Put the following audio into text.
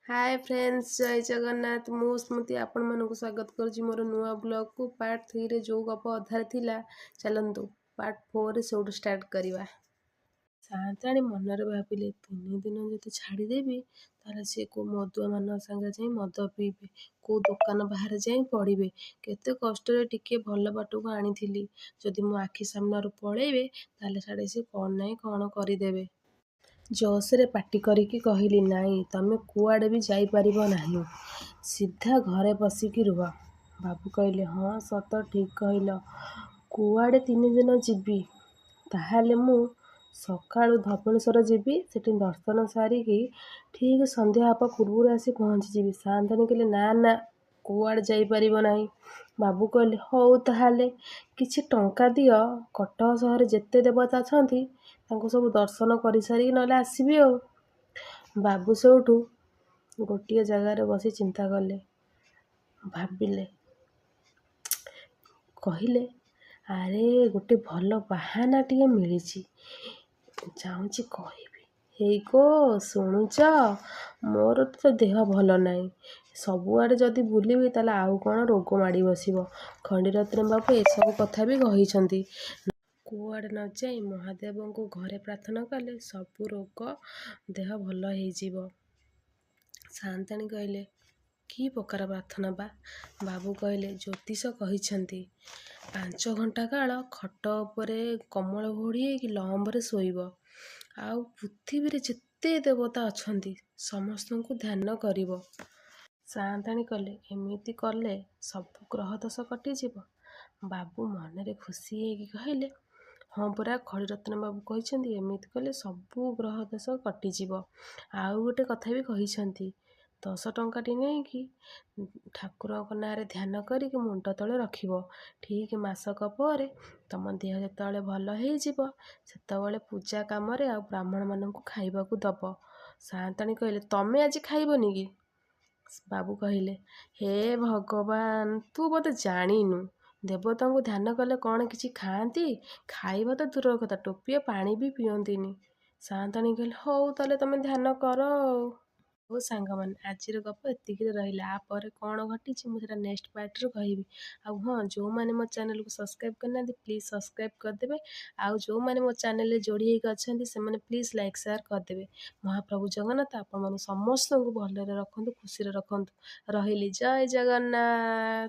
Hi friends जय जगन्नाथ मु स्मृति आपण मानक स्वागत करुँची मोर नुआ ब्लॉग को पार्ट 3 रे जो गप अधार थिला चलंतु पार्ट 4 रे सेउड स्टार्ट करवा। साताणी मनरे भाविले 3 दिन जदि छाड़देवी तार सी को मदुआ मान संगे जाई मद पीबे को दुकान बाहर जाई पड़े केते कष्ट टिके भल बाट को आनी जदि मो आखि सामना पलैबे ताले साडे सी कौन नाई कौन करदेवे। जोशरे पाटी करिकी कहली नाई तमे कुआड़े भी जाइपारिब नाही सीधा घरे पशिकी रुह। बाबू कहले हाँ सत ठीक कहल कुआड़े 3 दिन जीवी ताहाले मु सकाळु धवळेश्वर जीवी सेठी दर्शन सारिकी ठीक संध्या हवा पूर्व आसी पहुँची जीवी। सान्ताणी कहले ना ना कुआड़े जाइपारिब नाही। बाबू कहले हौ ताहाले किछि टंका दियो कटक सहर जेते देवता अछंती तांको सब दर्शन कर सारी ना आसबि आ। बाबू सेठू गोटे जगार बसी चिंता कले भाविले कहले अरे गोटे भल बाहाना टे मिली जाऊँची कहबी हेई को शुणुच मोर तो देह भल नाई सबुआड़े जदि बुलबी ताले आउ कौन रोग माड़ी बसिब। खंडीरत्न बाबू एसबू कथा भी कही कुआड़े न जाई महादेव को घरे प्रार्थना कले सबू रोग देह भल हो। सान्ताणी कहले कि प्रकार प्रार्थना बा। बाबू कहले ज्योतिष कहिछंती 5 घंटा काल खट उपरे कमल घोड़ी कि लंबरे शोइब आउ पृथ्वी रे जेते देवता अछंती समस्त को ध्यान करिब। सान्ताणी कले एमिति कले सब ग्रह दोष कटिजिब। बाबू मनरे खुशी होगी कहले हाँ परा खड़ीरत्न बाबू कहिछंती एमिति कले सबू ग्रह दोष कटिजिब। आउ गोटे कथा भी कहिछंती 10 टंकाटी नहीं कि ठाकुर ना ध्यान करिक मुंड तले रखिब ठीक मासक पर तम देह जेतबेले भल होइजिब सेतबेले पूजा काम रे आ ब्राह्मण माननकु खाइबाकू दब। सान्ताणी कहले तमे आज खाइबनी कि? बाबू कहले हे भगवान तू बोधे जानिनु देवता को ध्यान कले कौन किछि खाती खाइबा तो दूर कथा टोपिए पानी भी पियंतीनी। सान्ताणी कहले हौ ताले तमे ध्यान कर। हो सांग मान आज गप एतिक रहा आपर कौन घटी मुझे नेक्स्ट पार्ट रे कहबी। आउ हाँ जो मैंने मो चैनल को सब्सक्राइब करना प्लीज सब्सक्राइब करदेवे। आउ जो मैंने मो चैनल जोड़ी होकर से प्लीज लाइक शेयर करदेवे। महाप्रभु जगन्नाथ आपण समस्त को भलरे रखंतु खुशी रखंतु रहिली जय जगन्नाथ।